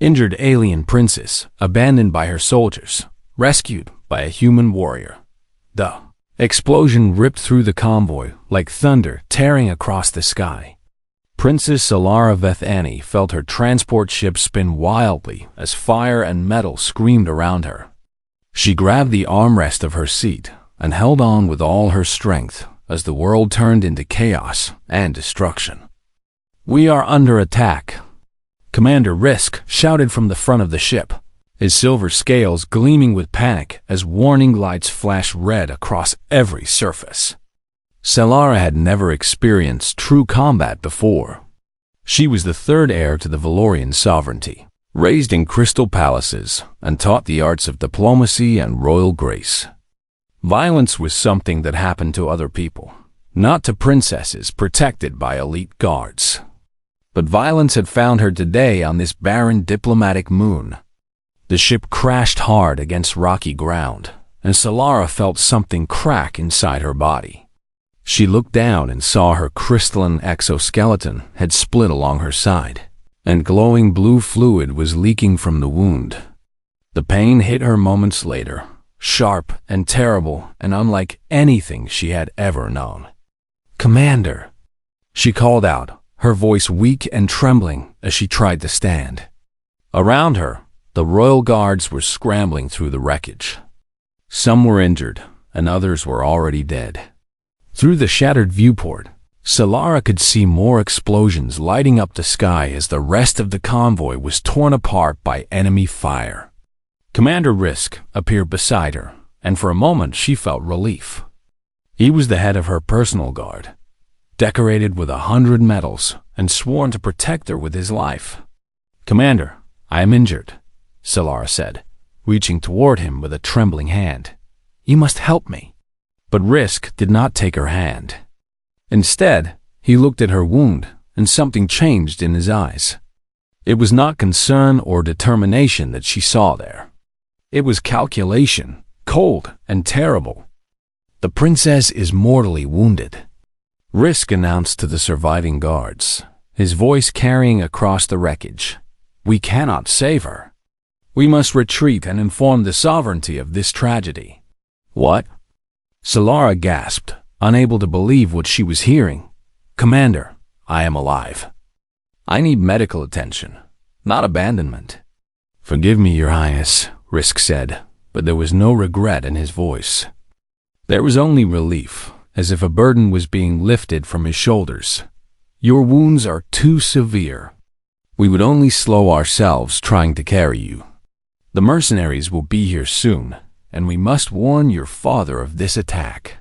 Injured alien princess, abandoned by her soldiers, rescued by a human warrior. The explosion ripped through the convoy like thunder tearing across the sky. Princess Solara Vethani felt her transport ship spin wildly as fire and metal screamed around her. She grabbed the armrest of her seat and held on with all her strength as the world turned into chaos and destruction. "We are under attack," Commander Risk shouted from the front of the ship, his silver scales gleaming with panic as warning lights flashed red across every surface. Solara had never experienced true combat before. She was the third heir to the Valorian sovereignty, raised in crystal palaces and taught the arts of diplomacy and royal grace. Violence was something that happened to other people, not to princesses protected by elite guards. But violence had found her today on this barren diplomatic moon. The ship crashed hard against rocky ground, and Solara felt something crack inside her body. She looked down and saw her crystalline exoskeleton had split along her side, and glowing blue fluid was leaking from the wound. The pain hit her moments later, sharp and terrible and unlike anything she had ever known. "Commander," she called out, her voice weak and trembling as she tried to stand. Around her, the royal guards were scrambling through the wreckage. Some were injured, and others were already dead. Through the shattered viewport, Solara could see more explosions lighting up the sky as the rest of the convoy was torn apart by enemy fire. Commander Risk appeared beside her, and for a moment she felt relief. He was the head of her personal guard, decorated with 100 medals and sworn to protect her with his life. "Commander, I am injured," Solara said, reaching toward him with a trembling hand. "You must help me." But Risk did not take her hand. Instead, he looked at her wound, and something changed in his eyes. It was not concern or determination that she saw there. It was calculation, cold and terrible. "The princess is mortally wounded," Risk announced to the surviving guards, his voice carrying across the wreckage. "We cannot save her. We must retreat and inform the sovereignty of this tragedy." "What?" Solara gasped, unable to believe what she was hearing. "Commander, I am alive. I need medical attention, not abandonment." "Forgive me, Your Highness," Risk said, but there was no regret in his voice. There was only relief, as if a burden was being lifted from his shoulders. "Your wounds are too severe. We would only slow ourselves trying to carry you. The mercenaries will be here soon, and we must warn your father of this attack."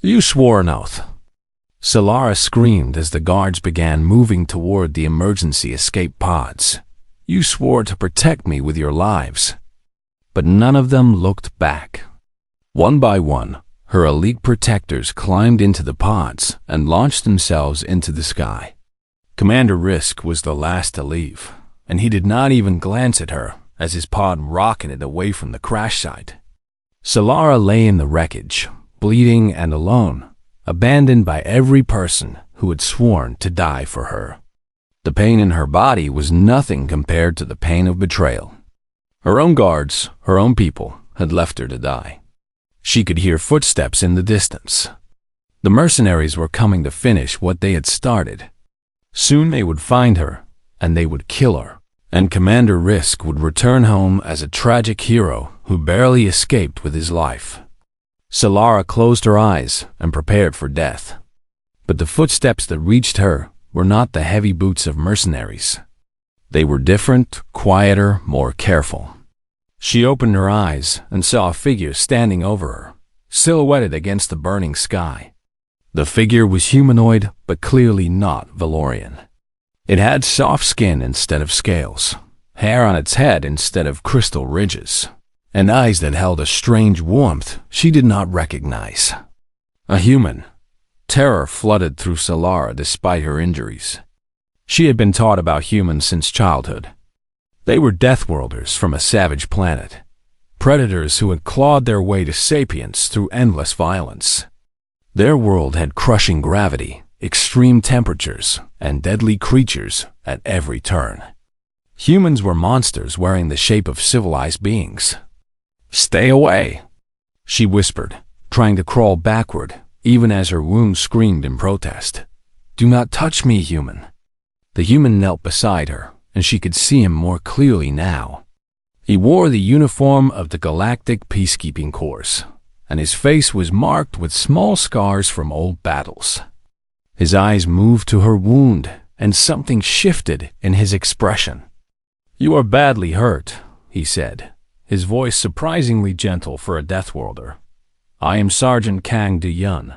"You swore an oath," Solara screamed as the guards began moving toward the emergency escape pods. "You swore to protect me with your lives." But none of them looked back. One by one, her elite protectors climbed into the pods and launched themselves into the sky. Commander Risk was the last to leave, and he did not even glance at her as his pod rocketed away from the crash site. Solara lay in the wreckage, bleeding and alone, abandoned by every person who had sworn to die for her. The pain in her body was nothing compared to the pain of betrayal. Her own guards, her own people, had left her to die. She could hear footsteps in the distance. The mercenaries were coming to finish what they had started. Soon they would find her, and they would kill her, and Commander Risk would return home as a tragic hero who barely escaped with his life. Solara closed her eyes and prepared for death. But the footsteps that reached her were not the heavy boots of mercenaries. They were different, quieter, more careful. She opened her eyes and saw a figure standing over her, silhouetted against the burning sky. The figure was humanoid, but clearly not Valorian. It had soft skin instead of scales, hair on its head instead of crystal ridges, and eyes that held a strange warmth she did not recognize. A human. Terror flooded through Solara despite her injuries. She had been taught about humans since childhood. They were Deathworlders from a savage planet, predators who had clawed their way to sapience through endless violence. Their world had crushing gravity, extreme temperatures, and deadly creatures at every turn. Humans were monsters wearing the shape of civilized beings. "Stay away," she whispered, trying to crawl backward, even as her wound screamed in protest. "Do not touch me, human." The human knelt beside her, and she could see him more clearly now. He wore the uniform of the Galactic Peacekeeping Corps, and his face was marked with small scars from old battles. His eyes moved to her wound, and something shifted in his expression. "You are badly hurt," he said, his voice surprisingly gentle for a Deathworlder. "I am Sergeant Kang Du-Yun.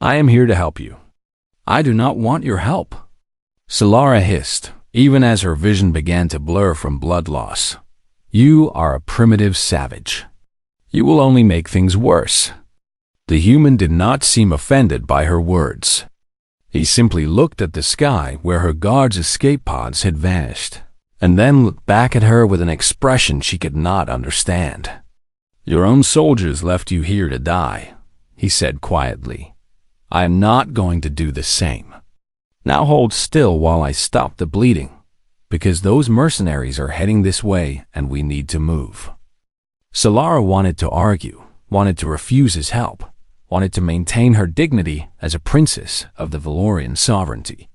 I am here to help you." "I do not want your help," Solara hissed, even as her vision began to blur from blood loss. "You are a primitive savage. You will only make things worse." The human did not seem offended by her words. He simply looked at the sky where her guards' escape pods had vanished, and then looked back at her with an expression she could not understand. "Your own soldiers left you here to die," he said quietly. "I am not going to do the same. Now hold still while I stop the bleeding, because those mercenaries are heading this way and we need to move." Solara wanted to argue, wanted to refuse his help, wanted to maintain her dignity as a princess of the Valorian sovereignty.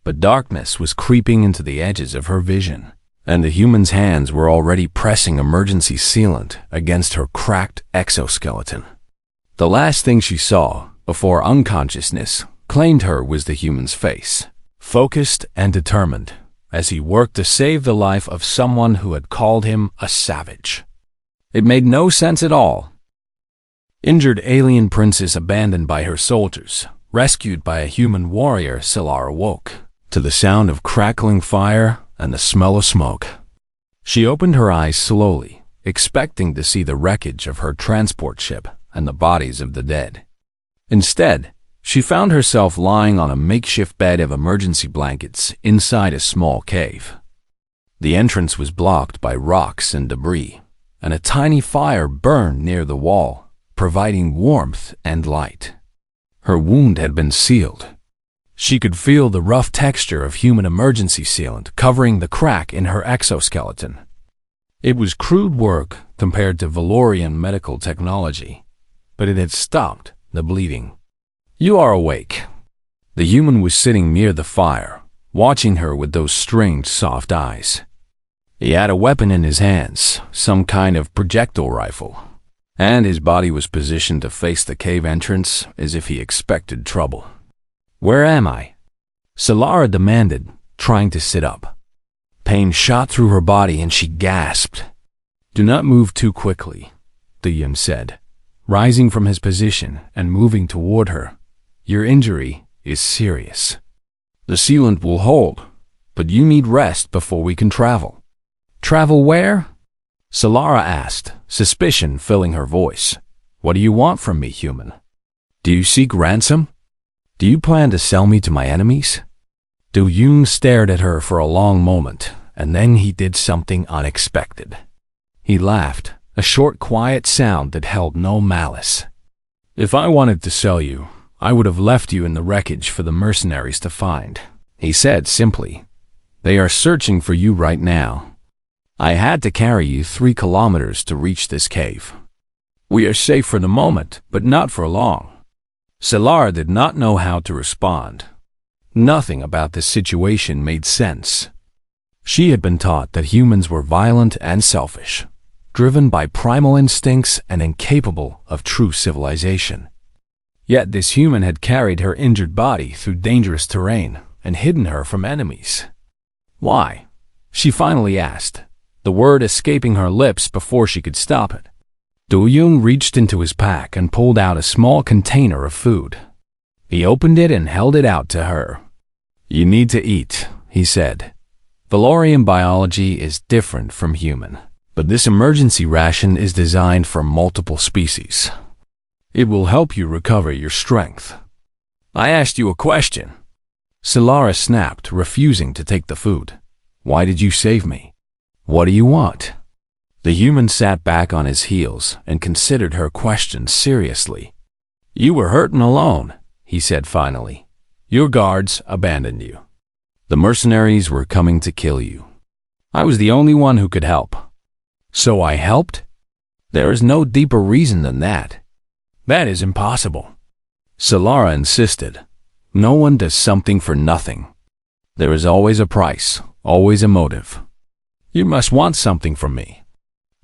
But darkness was creeping into the edges of her vision, and the human's hands were already pressing emergency sealant against her cracked exoskeleton. The last thing she saw before unconsciousness claimed her was the human's face, focused and determined, as he worked to save the life of someone who had called him a savage. It made no sense at all. Injured alien princess abandoned by her soldiers, rescued by a human warrior, Solara woke to the sound of crackling fire and the smell of smoke. She opened her eyes slowly, expecting to see the wreckage of her transport ship and the bodies of the dead. Instead, she found herself lying on a makeshift bed of emergency blankets inside a small cave. The entrance was blocked by rocks and debris, and a tiny fire burned near the wall, providing warmth and light. Her wound had been sealed. She could feel the rough texture of human emergency sealant covering the crack in her exoskeleton. It was crude work compared to Valorian medical technology, but it had stopped the bleeding. "You are awake." The human was sitting near the fire, watching her with those strange, soft eyes. He had a weapon in his hands, some kind of projectile rifle, and his body was positioned to face the cave entrance as if he expected trouble. "Where am I?" Solara demanded, trying to sit up. Pain shot through her body and she gasped. "Do not move too quickly," Du-Yun said, rising from his position and moving toward her. "Your injury is serious. The sealant will hold, but you need rest before we can travel." "Travel where?" Solara asked, suspicion filling her voice. "What do you want from me, human? Do you seek ransom? Do you plan to sell me to my enemies?" Du-Yun stared at her for a long moment, and then he did something unexpected. He laughed, a short, quiet sound that held no malice. "If I wanted to sell you, I would have left you in the wreckage for the mercenaries to find," he said simply. "They are searching for you right now. I had to carry you 3 kilometers to reach this cave. We are safe for the moment, but not for long." Solara did not know how to respond. Nothing about this situation made sense. She had been taught that humans were violent and selfish, driven by primal instincts and incapable of true civilization. Yet this human had carried her injured body through dangerous terrain and hidden her from enemies. "Why?" she finally asked, the word escaping her lips before she could stop it. Du-Yun reached into his pack and pulled out a small container of food. He opened it and held it out to her. "You need to eat," he said. "Valorian biology is different from human, but this emergency ration is designed for multiple species. It will help you recover your strength." "I asked you a question." Solara snapped, refusing to take the food. "Why did you save me? What do you want?" The human sat back on his heels and considered her question seriously. "You were hurt and alone," he said finally. "Your guards abandoned you. The mercenaries were coming to kill you. I was the only one who could help. So I helped? There is no deeper reason than that. That is impossible. Solara insisted. No one does something for nothing. There is always a price, always a motive. You must want something from me.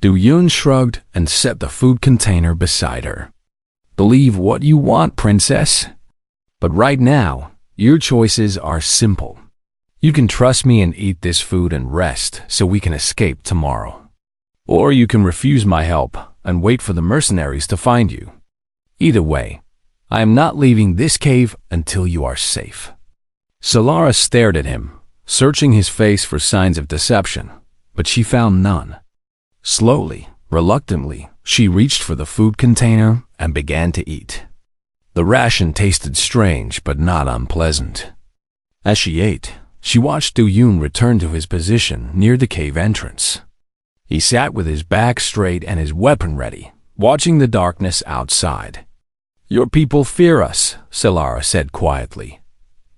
Du Yun shrugged and set the food container beside her. Believe what you want, princess. But right now, your choices are simple. You can trust me and eat this food and rest so we can escape tomorrow. Or you can refuse my help and wait for the mercenaries to find you. Either way, I am not leaving this cave until you are safe. Solara stared at him, searching his face for signs of deception, but she found none. Slowly, reluctantly, she reached for the food container and began to eat. The ration tasted strange but not unpleasant. As she ate, she watched Du Yun return to his position near the cave entrance. He sat with his back straight and his weapon ready, watching the darkness outside. Your people fear us, Solara said quietly.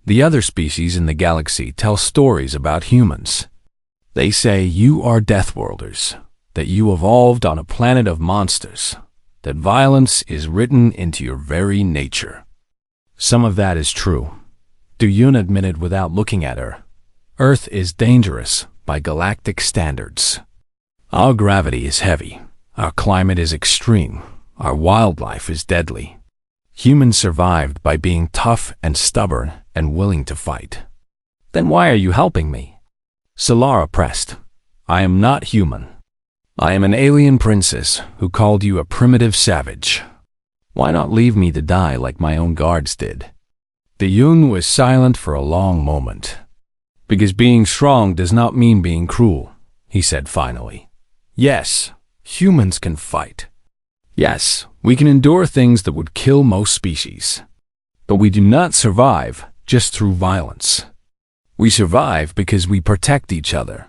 The other species in the galaxy tell stories about humans. They say you are Deathworlders, that you evolved on a planet of monsters, that violence is written into your very nature. Some of that is true, Du Yun admitted without looking at her. Earth is dangerous by galactic standards. Our gravity is heavy, our climate is extreme, our wildlife is deadly. Humans survived by being tough and stubborn and willing to fight. Then why are you helping me? Solara pressed. I am not human. I am an alien princess who called you a primitive savage. Why not leave me to die like my own guards did? Du Yun was silent for a long moment. Because being strong does not mean being cruel, he said finally. Yes, humans can fight. Yes, we can endure things that would kill most species. But we do not survive just through violence. We survive because we protect each other.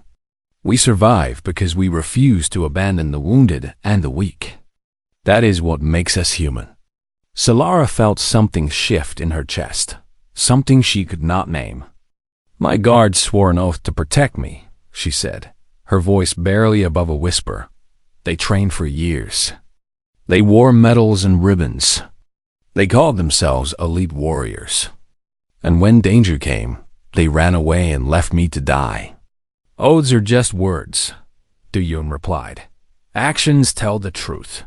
We survive because we refuse to abandon the wounded and the weak. That is what makes us human. Solara felt something shift in her chest, something she could not name. My guards swore an oath to protect me, she said, her voice barely above a whisper. They trained for years. They wore medals and ribbons. They called themselves elite warriors. And when danger came, they ran away and left me to die. Oaths are just words, Du Yun replied. Actions tell the truth.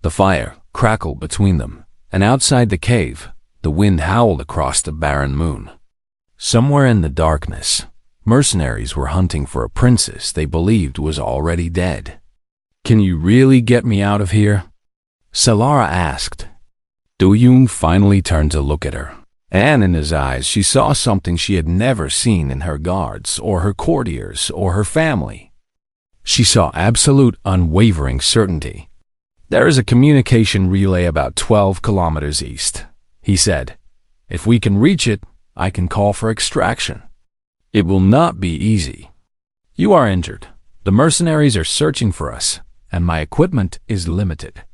The fire crackled between them, and outside the cave, the wind howled across the barren moon. Somewhere in the darkness, mercenaries were hunting for a princess they believed was already dead. Can you really get me out of here? Solara asked. Du Yun finally turned to look at her, and in his eyes she saw something she had never seen in her guards or her courtiers or her family. She saw absolute unwavering certainty. There is a communication relay about 12 kilometers east, he said. If we can reach it, I can call for extraction. It will not be easy. You are injured. The mercenaries are searching for us, and my equipment is limited.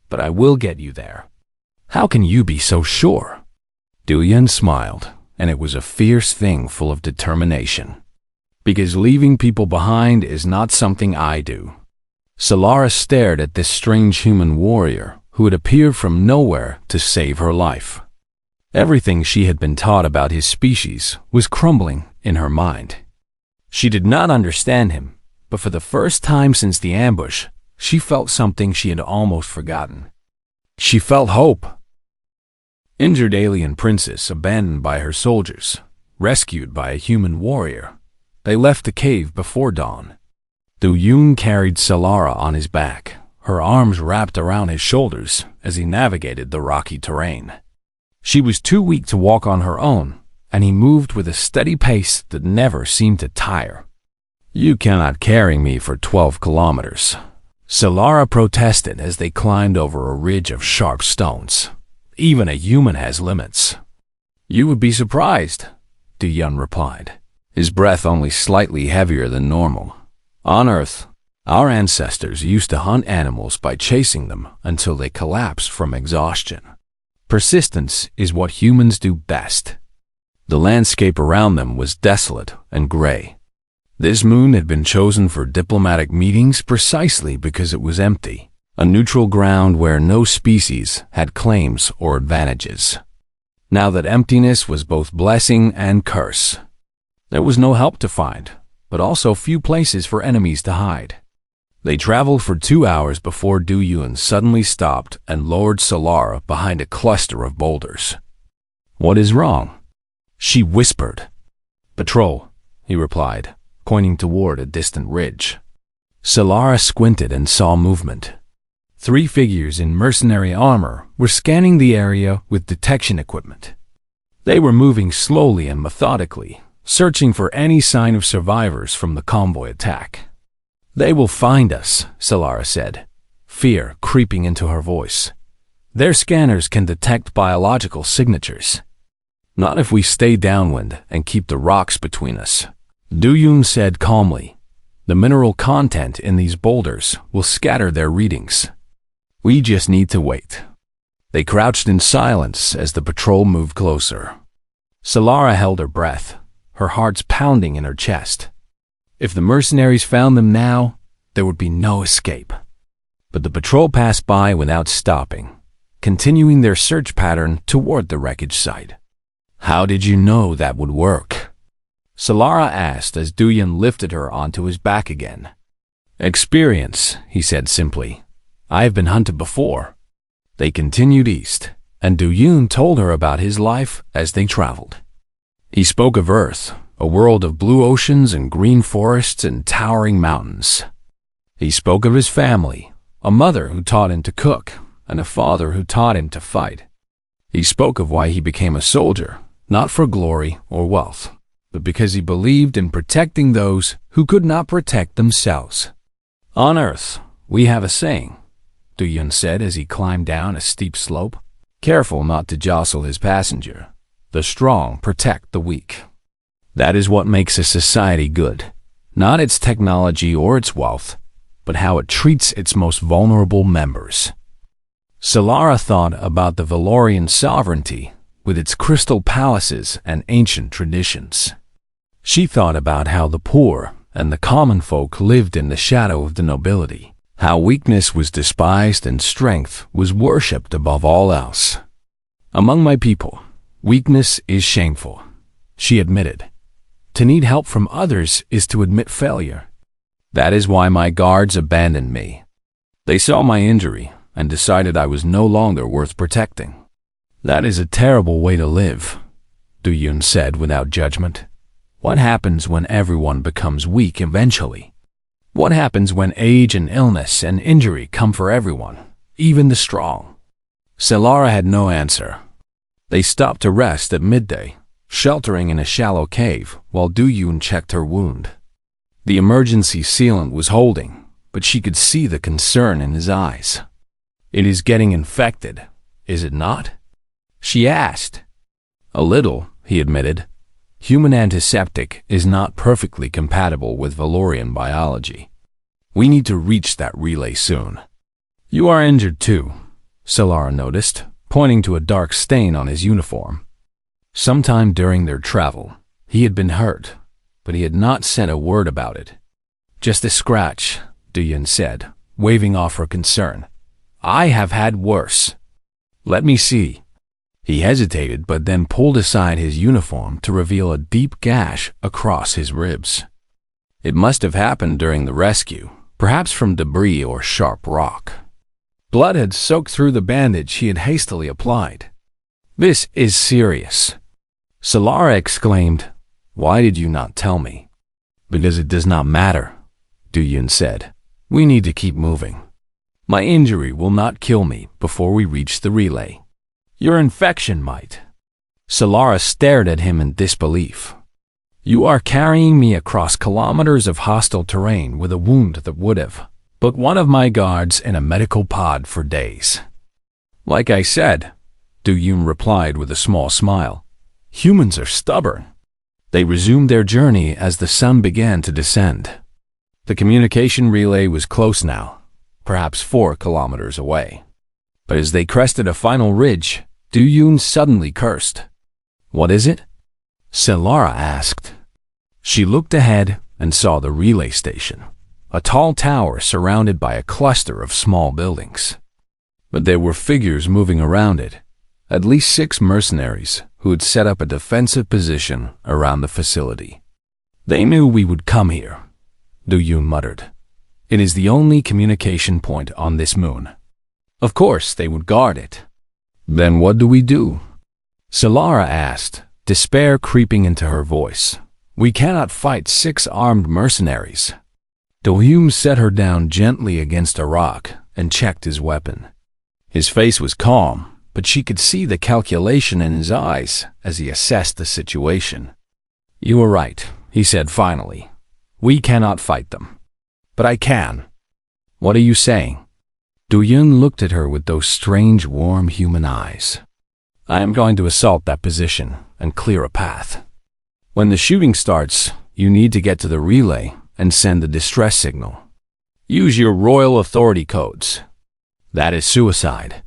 But I will get you there. How can you be so sure? Du Yun smiled, and it was a fierce thing full of determination. Because leaving people behind is not something I do. Solara stared at this strange human warrior who had appeared from nowhere to save her life. Everything she had been taught about his species was crumbling in her mind. She did not understand him, but for the first time since the ambush, she felt something she had almost forgotten. She felt hope. Injured alien princess abandoned by her soldiers, rescued by a human warrior. They left the cave before dawn. Du Yun carried Solara on his back, her arms wrapped around his shoulders as he navigated the rocky terrain. She was too weak to walk on her own, and he moved with a steady pace that never seemed to tire. You cannot carry me for 12 kilometers. Solara protested as they climbed over a ridge of sharp stones. Even a human has limits. You would be surprised, Du Yun replied, his breath only slightly heavier than normal. On Earth, our ancestors used to hunt animals by chasing them until they collapsed from exhaustion. Persistence is what humans do best. The landscape around them was desolate and gray. This moon had been chosen for diplomatic meetings precisely because it was empty, a neutral ground where no species had claims or advantages. Now that emptiness was both blessing and curse. There was no help to find, but also few places for enemies to hide. They traveled for 2 hours before Du Yun suddenly stopped and lowered Solara behind a cluster of boulders. "What is wrong?" she whispered. "Patrol," he replied, pointing toward a distant ridge. Solara squinted and saw movement. 3 figures in mercenary armor were scanning the area with detection equipment. They were moving slowly and methodically, searching for any sign of survivors from the convoy attack. "They will find us," Solara said, fear creeping into her voice. "Their scanners can detect biological signatures." "Not if we stay downwind and keep the rocks between us," Du Yun said calmly. "The mineral content in these boulders will scatter their readings. We just need to wait." They crouched in silence as the patrol moved closer. Solara held her breath, her heart pounding in her chest. If the mercenaries found them now, there would be no escape. But the patrol passed by without stopping, continuing their search pattern toward the wreckage site. "How did you know that would work?" Solara asked as Du Yun lifted her onto his back again. "Experience," he said simply. "I have been hunted before." They continued east, and Du Yun told her about his life as they traveled. He spoke of Earth, a world of blue oceans and green forests and towering mountains. He spoke of his family, a mother who taught him to cook, and a father who taught him to fight. He spoke of why he became a soldier, not for glory or wealth, but because he believed in protecting those who could not protect themselves. "On Earth, we have a saying," Du Yun said as he climbed down a steep slope. "Careful not to jostle his passenger. The strong protect the weak." That is what makes a society good, not its technology or its wealth, but how it treats its most vulnerable members. Solara thought about the Valorian sovereignty with its crystal palaces and ancient traditions. She thought about how the poor and the common folk lived in the shadow of the nobility, how weakness was despised and strength was worshipped above all else. "Among my people, weakness is shameful," she admitted. "To need help from others is to admit failure. That is why my guards abandoned me. They saw my injury and decided I was no longer worth protecting." "That is a terrible way to live," Du Yun said without judgment. "What happens when everyone becomes weak eventually? What happens when age and illness and injury come for everyone, even the strong?" Solara had no answer. They stopped to rest at midday, sheltering in a shallow cave while Du Yun checked her wound. The emergency sealant was holding, but she could see the concern in his eyes. "It is getting infected, is it not?" she asked. "A little," he admitted. "Human antiseptic is not perfectly compatible with Valorian biology. We need to reach that relay soon." "You are injured too," Solara noticed, pointing to a dark stain on his uniform. Sometime during their travel, he had been hurt, but he had not said a word about it. "Just a scratch," Du Yun said, waving off her concern. "I have had worse." "Let me see." He hesitated but then pulled aside his uniform to reveal a deep gash across his ribs. It must have happened during the rescue, perhaps from debris or sharp rock. Blood had soaked through the bandage he had hastily applied. "This is serious," Solara exclaimed. "Why did you not tell me?" "Because it does not matter," Du Yun said. "We need to keep moving. My injury will not kill me before we reach the relay." "Your infection might." Solara stared at him in disbelief. "You are carrying me across kilometers of hostile terrain with a wound that would have put one of my guards in a medical pod for days." "Like I said," Du Yun replied with a small smile, "humans are stubborn." They resumed their journey as the sun began to descend. The communication relay was close now, perhaps 4 kilometers away. But as they crested a final ridge, Du Yun suddenly cursed. "What is it?" Solara asked. She looked ahead and saw the relay station, a tall tower surrounded by a cluster of small buildings. But there were figures moving around it, at least 6 mercenaries who had set up a defensive position around the facility. "They knew we would come here," Du Yun muttered. "It is the only communication point on this moon. Of course they would guard it." "Then what do we do?" Solara asked, despair creeping into her voice. "We cannot fight 6 armed mercenaries." Du Yun set her down gently against a rock and checked his weapon. His face was calm, but she could see the calculation in his eyes as he assessed the situation. "You are right," he said finally. "We cannot fight them. But I can." "What are you saying?" Du Yun looked at her with those strange, warm human eyes. "I am going to assault that position and clear a path. When the shooting starts, you need to get to the relay and send the distress signal. Use your royal authority codes. That is suicide."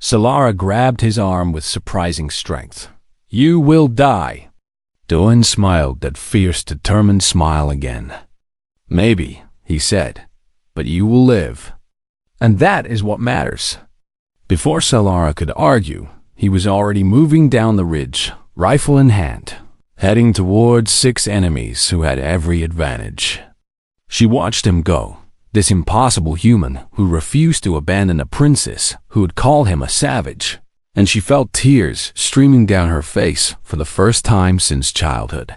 Solara grabbed his arm with surprising strength. "You will die." Du Yun smiled that fierce, determined smile again. "Maybe," he said, "but you will live. And that is what matters." Before Solara could argue, he was already moving down the ridge, rifle in hand, heading towards 6 enemies who had every advantage. She watched him go, this impossible human who refused to abandon a princess who would call him a savage, and she felt tears streaming down her face for the first time since childhood.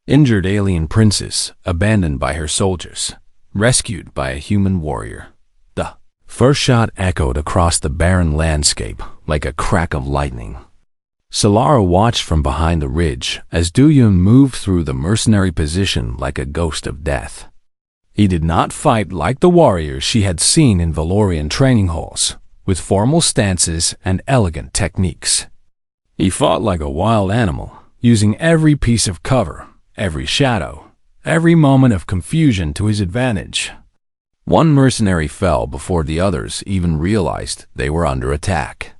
Injured alien princess abandoned by her soldiers, rescued by a human warrior. The first shot echoed across the barren landscape like a crack of lightning. Solara watched from behind the ridge as Du Yun moved through the mercenary position like a ghost of death. He did not fight like the warriors she had seen in Valorian training halls, with formal stances and elegant techniques. He fought like a wild animal, using every piece of cover, every shadow, every moment of confusion to his advantage. One mercenary fell before the others even realized they were under attack.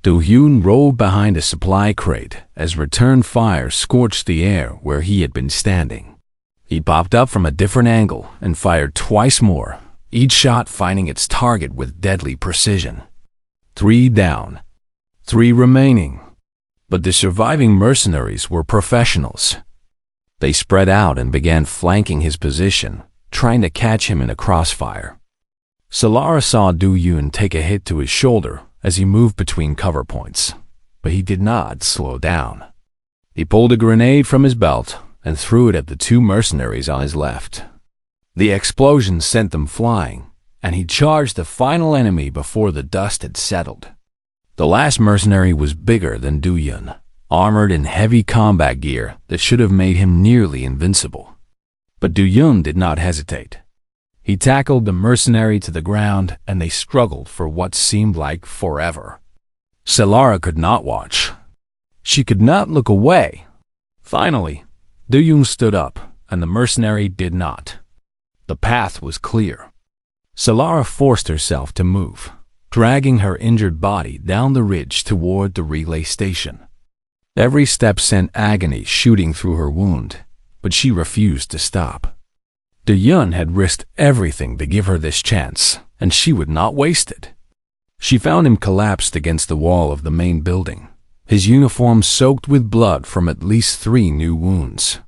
Du Yun rolled behind a supply crate as return fire scorched the air where he had been standing. He popped up from a different angle and fired twice more, each shot finding its target with deadly precision. 3 down, 3 remaining. But the surviving mercenaries were professionals. They spread out and began flanking his position, trying to catch him in a crossfire. Solara saw Du Yun take a hit to his shoulder as he moved between cover points, but he did not slow down. He pulled a grenade from his belt and threw it at the 2 mercenaries on his left. The explosion sent them flying, and he charged the final enemy before the dust had settled. The last mercenary was bigger than Du Yun, armored in heavy combat gear that should have made him nearly invincible. But Du Yun did not hesitate. He tackled the mercenary to the ground, and they struggled for what seemed like forever. Solara could not watch. She could not look away. Finally, Du Yun stood up, and the mercenary did not. The path was clear. Solara forced herself to move, dragging her injured body down the ridge toward the relay station. Every step sent agony shooting through her wound, but she refused to stop. Du Yun had risked everything to give her this chance, and she would not waste it. She found him collapsed against the wall of the main building, his uniform soaked with blood from at least 3 new wounds.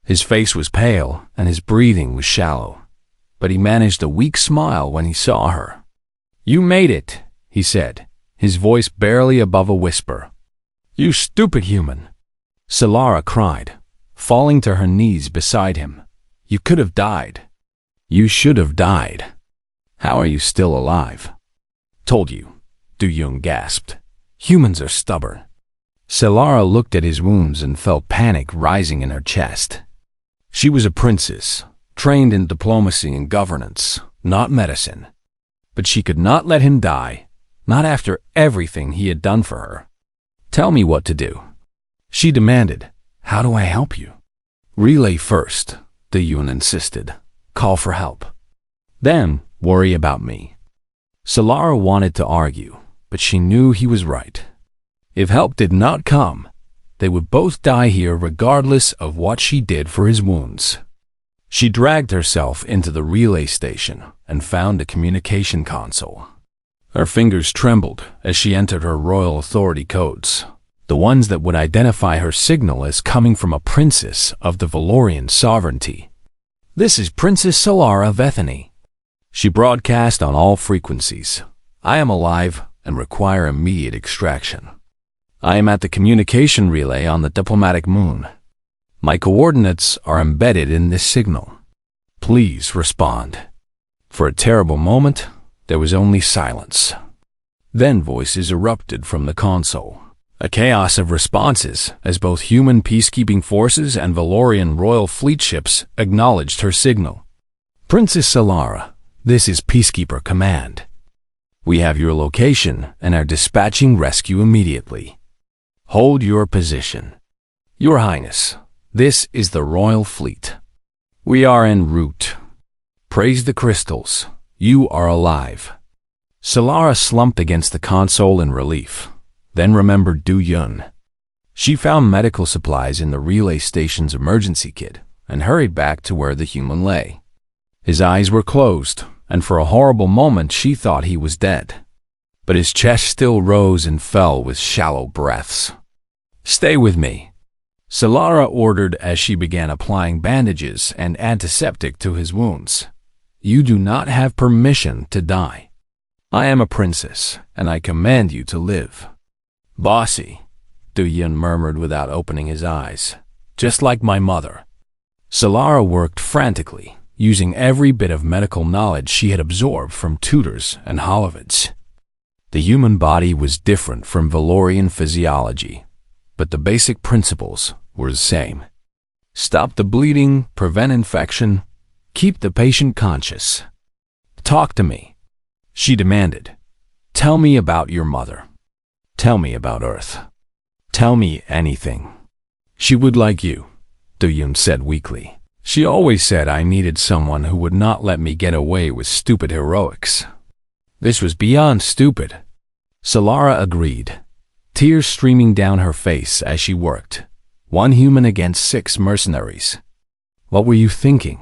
His face was pale and his breathing was shallow, but he managed a weak smile when he saw her. "You made it," he said, his voice barely above a whisper. "You stupid human," Solara cried, falling to her knees beside him. "You could have died. You should have died. How are you still alive?" "Told you," Du Yun gasped. "Humans are stubborn." Solara looked at his wounds and felt panic rising in her chest. She was a princess, trained in diplomacy and governance, not medicine. But she could not let him die, not after everything he had done for her. "Tell me what to do," she demanded. "How do I help you?" "Relay first," Du Yun insisted. "Call for help. Then worry about me." Solara wanted to argue, but she knew he was right. If help did not come, They would both die here regardless of what she did for his wounds. She dragged herself into the relay station and found a communication console. Her fingers trembled as she entered her royal authority codes, the ones that would identify her signal as coming from a princess of the Valorian sovereignty. "This is Princess Solara of Ethany." She broadcast on all frequencies. "I am alive and require immediate extraction. I am at the communication relay on the diplomatic moon. My coordinates are embedded in this signal. Please respond." For a terrible moment, there was only silence. Then voices erupted from the console. A chaos of responses as both human peacekeeping forces and Valorian royal fleet ships acknowledged her signal. "Princess Solara, this is Peacekeeper Command. We have your location and are dispatching rescue immediately. Hold your position. Your Highness, this is the Royal Fleet. We are en route. Praise the crystals. You are alive." Solara slumped against the console in relief, then remembered Du Yun. She found medical supplies in the relay station's emergency kit and hurried back to where the human lay. His eyes were closed, and for a horrible moment she thought he was dead. But his chest still rose and fell with shallow breaths. "Stay with me," Solara ordered as she began applying bandages and antiseptic to his wounds. "You do not have permission to die. I am a princess, and I command you to live." "Bossy," Du Yun murmured without opening his eyes. "Just like my mother." Solara worked frantically, using every bit of medical knowledge she had absorbed from tutors and holovids. The human body was different from Valorian physiology, but the basic principles were the same. Stop the bleeding, prevent infection, keep the patient conscious. "Talk to me," she demanded. "Tell me about your mother. Tell me about Earth. Tell me anything." "She would like you," Du Yun said weakly. "She always said I needed someone who would not let me get away with stupid heroics." This was beyond stupid. Solara agreed, tears streaming down her face as she worked. One human against 6 mercenaries. "What were you thinking?"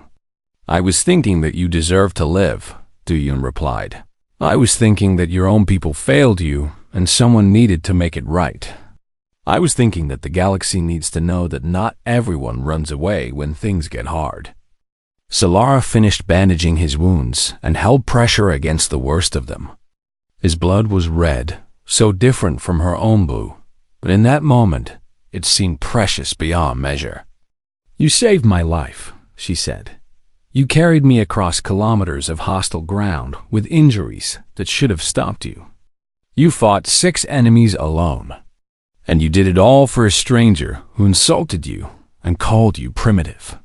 "I was thinking that you deserved to live," Du Yun replied. "I was thinking that your own people failed you and someone needed to make it right. I was thinking that the galaxy needs to know that not everyone runs away when things get hard." Solara finished bandaging his wounds and held pressure against the worst of them. His blood was red, so different from her own blue, but in that moment, it seemed precious beyond measure. "You saved my life," she said. "You carried me across kilometers of hostile ground with injuries that should have stopped you. You fought 6 enemies alone. And you did it all for a stranger who insulted you and called you primitive.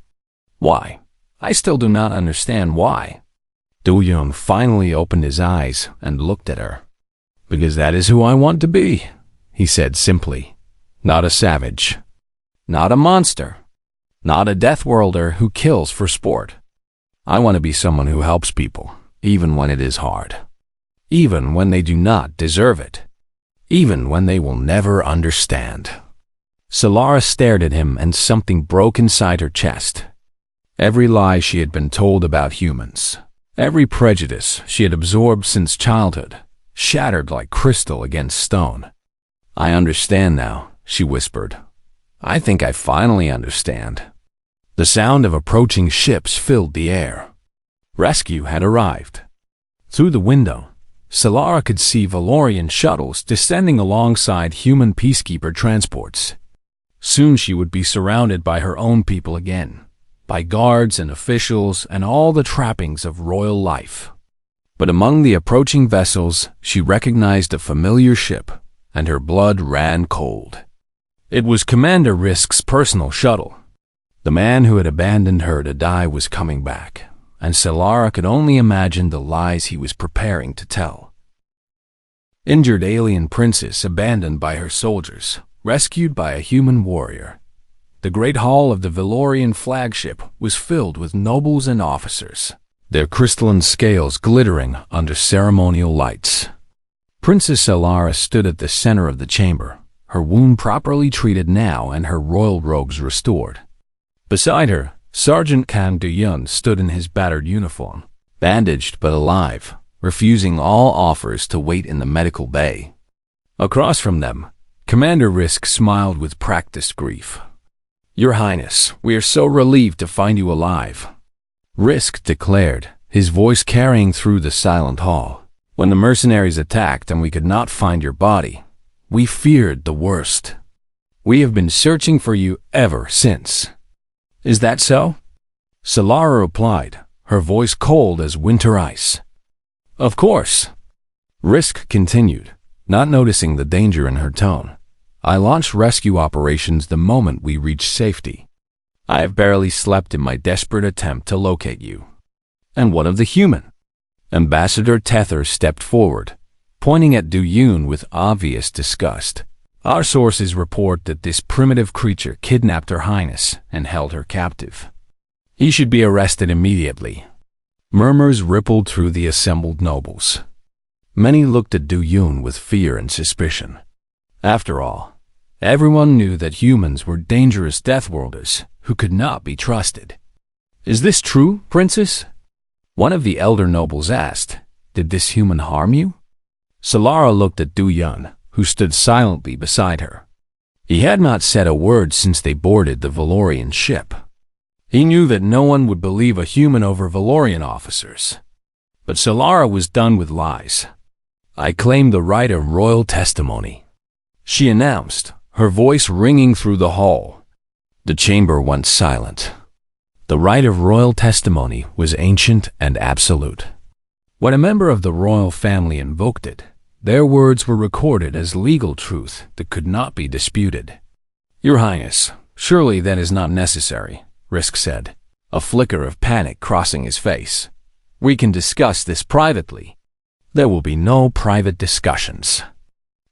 Why? I still do not understand why." Du Yun finally opened his eyes and looked at her. "Because that is who I want to be," he said simply. "Not a savage. Not a monster. Not a death worlder who kills for sport. I want to be someone who helps people, even when it is hard. Even when they do not deserve it. Even when they will never understand." Solara stared at him and something broke inside her chest. Every lie she had been told about humans, every prejudice she had absorbed since childhood, shattered like crystal against stone. "I understand now," she whispered. "I think I finally understand." The sound of approaching ships filled the air. Rescue had arrived. Through the window, Solara could see Valorian shuttles descending alongside human peacekeeper transports. Soon she would be surrounded by her own people again, by guards and officials and all the trappings of royal life. But among the approaching vessels, she recognized a familiar ship, and her blood ran cold. It was Commander Risk's personal shuttle. The man who had abandoned her to die was coming back, and Solara could only imagine the lies he was preparing to tell. Injured alien princess abandoned by her soldiers, rescued by a human warrior. The great hall of the Valorian flagship was filled with nobles and officers, their crystalline scales glittering under ceremonial lights. Princess Solara stood at the center of the chamber, her wound properly treated now and her royal robes restored. Beside her, Sergeant Kang Du-yun stood in his battered uniform, bandaged but alive, refusing all offers to wait in the medical bay. Across from them, Commander Risk smiled with practiced grief. "Your Highness, we are so relieved to find you alive," Risk declared, his voice carrying through the silent hall. "When the mercenaries attacked and we could not find your body, we feared the worst. We have been searching for you ever since." "Is that so?" Solara replied, her voice cold as winter ice. "Of course." Risk continued, not noticing the danger in her tone. "I launched rescue operations the moment we reached safety. I have barely slept in my desperate attempt to locate you." "And what of the human?" Ambassador Tether stepped forward, pointing at Du-yun with obvious disgust. "Our sources report that this primitive creature kidnapped Her Highness and held her captive. He should be arrested immediately." Murmurs rippled through the assembled nobles. Many looked at Du-yun with fear and suspicion. After all, everyone knew that humans were dangerous deathworlders who could not be trusted. "Is this true, Princess?" one of the elder nobles asked. "Did this human harm you?" Solara looked at Du-yun, who stood silently beside her. He had not said a word since they boarded the Valorian ship. He knew that no one would believe a human over Valorian officers. But Solara was done with lies. "I claim the right of royal testimony," she announced, her voice ringing through the hall. The chamber went silent. The right of royal testimony was ancient and absolute. When a member of the royal family invoked it, their words were recorded as legal truth that could not be disputed. "Your Highness, surely that is not necessary," Risk said, a flicker of panic crossing his face. "We can discuss this privately." "There will be no private discussions."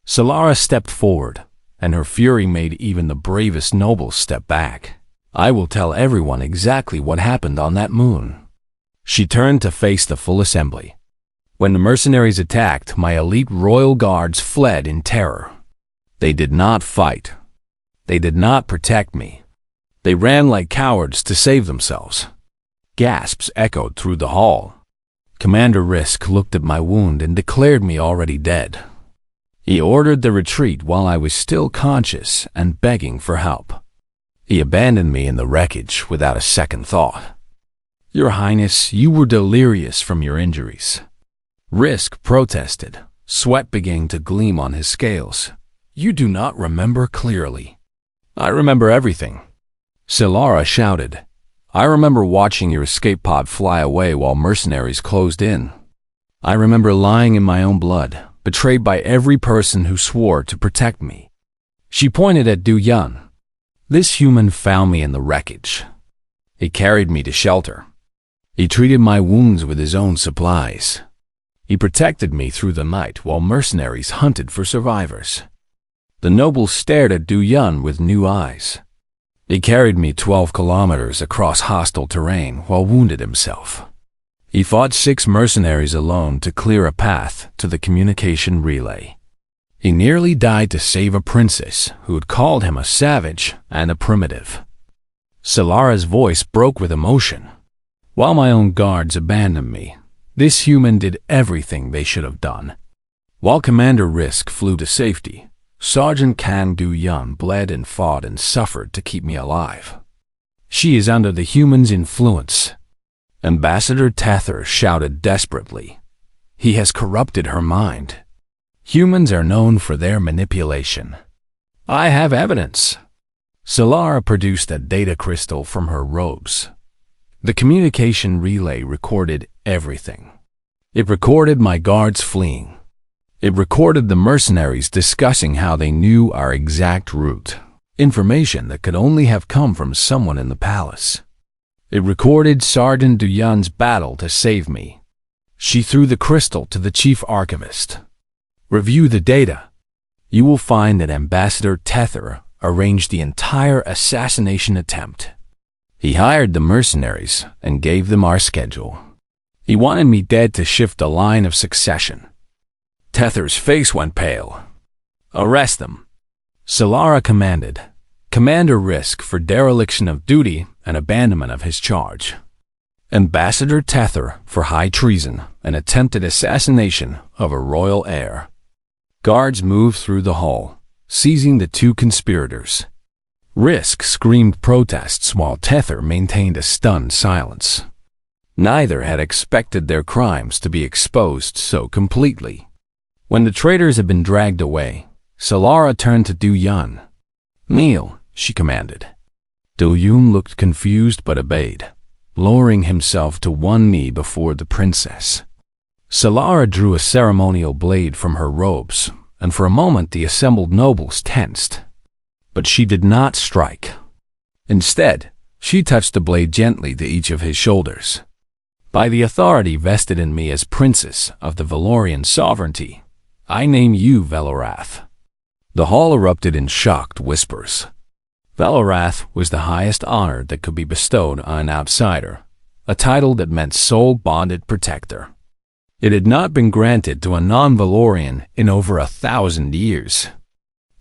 Solara stepped forward, and her fury made even the bravest nobles step back. "I will tell everyone exactly what happened on that moon." She turned to face the full assembly. "When the mercenaries attacked, my elite royal guards fled in terror. They did not fight. They did not protect me. They ran like cowards to save themselves." Gasps echoed through the hall. Commander Risk looked at my wound and declared me already dead. He ordered the retreat while I was still conscious and begging for help. He abandoned me in the wreckage without a second thought. "Your Highness, you were delirious from your injuries." Risk protested, sweat beginning to gleam on his scales. "You do not remember clearly." "I remember everything," Solara shouted. "I remember watching your escape pod fly away while mercenaries closed in. I remember lying in my own blood, betrayed by every person who swore to protect me." She pointed at Du-yun. "This human found me in the wreckage. He carried me to shelter. He treated my wounds with his own supplies. He protected me through the night while mercenaries hunted for survivors." The nobles stared at Du-yun with new eyes. "He carried me 12 kilometers across hostile terrain while wounded himself. He fought 6 mercenaries alone to clear a path to the communication relay. He nearly died to save a princess who had called him a savage and a primitive." Solara's voice broke with emotion. "While my own guards abandoned me, this human did everything they should have done. While Commander Risk flew to safety, Sergeant Kang Du-yun bled and fought and suffered to keep me alive. She is under the human's influence." Ambassador Tether shouted desperately. "He has corrupted her mind. Humans are known for their manipulation." "I have evidence." Solara produced a data crystal from her robes. The communication relay recorded everything. It recorded my guards fleeing. It recorded the mercenaries discussing how they knew our exact route, information that could only have come from someone in the palace. It recorded Sergeant Du-yun's battle to save me. She threw the crystal to the chief archivist. "Review the data. You will find that Ambassador Tether arranged the entire assassination attempt. He hired the mercenaries and gave them our schedule. He wanted me dead to shift the line of succession." Tether's face went pale. "Arrest them." Solara commanded. Commander Risk for dereliction of duty and abandonment of his charge. Ambassador Tether for high treason and attempted assassination of a royal heir. Guards moved through the hall, seizing the two conspirators. Risk screamed protests while Tether maintained a stunned silence. Neither had expected their crimes to be exposed so completely. When the traitors had been dragged away, Solara turned to Du Yun. "Kneel," she commanded. Du Yun looked confused but obeyed, lowering himself to one knee before the princess. Solara drew a ceremonial blade from her robes, and for a moment the assembled nobles tensed. But she did not strike. Instead, she touched the blade gently to each of his shoulders. "By the authority vested in me as princess of the Valorian sovereignty, I name you Velorath." The hall erupted in shocked whispers. Velorath was the highest honor that could be bestowed on an outsider, a title that meant soul-bonded protector. It had not been granted to a non-Valorian in over 1,000 years.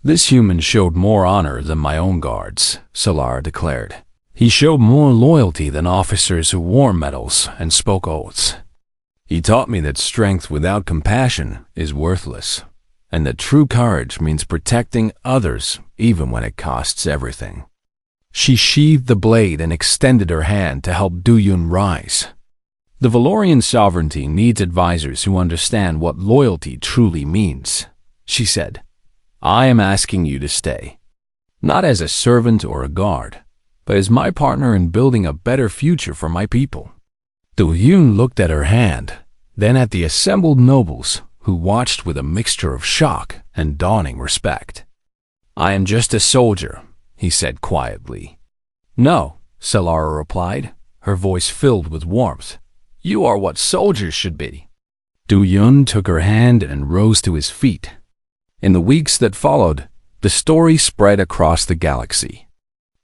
"This human showed more honor than my own guards," Solara declared. "He showed more loyalty than officers who wore medals and spoke oaths. He taught me that strength without compassion is worthless, and that true courage means protecting others even when it costs everything." She sheathed the blade and extended her hand to help Du Yun rise. "The Valorian sovereignty needs advisors who understand what loyalty truly means," she said. "I am asking you to stay, not as a servant or a guard, but as my partner in building a better future for my people." Du Yun looked at her hand, then at the assembled nobles, who watched with a mixture of shock and dawning respect. "I am just a soldier," he said quietly. "No," Solara replied, her voice filled with warmth. "You are what soldiers should be." Du Yun took her hand and rose to his feet. In the weeks that followed, the story spread across the galaxy.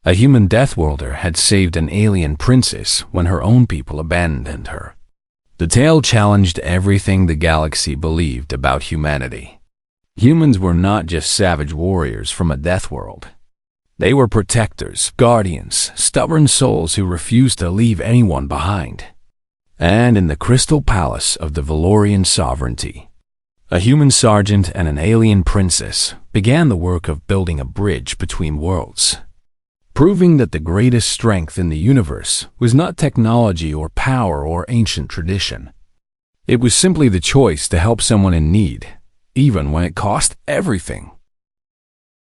A human Deathworlder had saved an alien princess when her own people abandoned her. The tale challenged everything the galaxy believed about humanity. Humans were not just savage warriors from a death world. They were protectors, guardians, stubborn souls who refused to leave anyone behind. And in the Crystal Palace of the Valorian sovereignty, a human sergeant and an alien princess began the work of building a bridge between worlds, proving that the greatest strength in the universe was not technology or power or ancient tradition. It was simply the choice to help someone in need, even when it cost everything.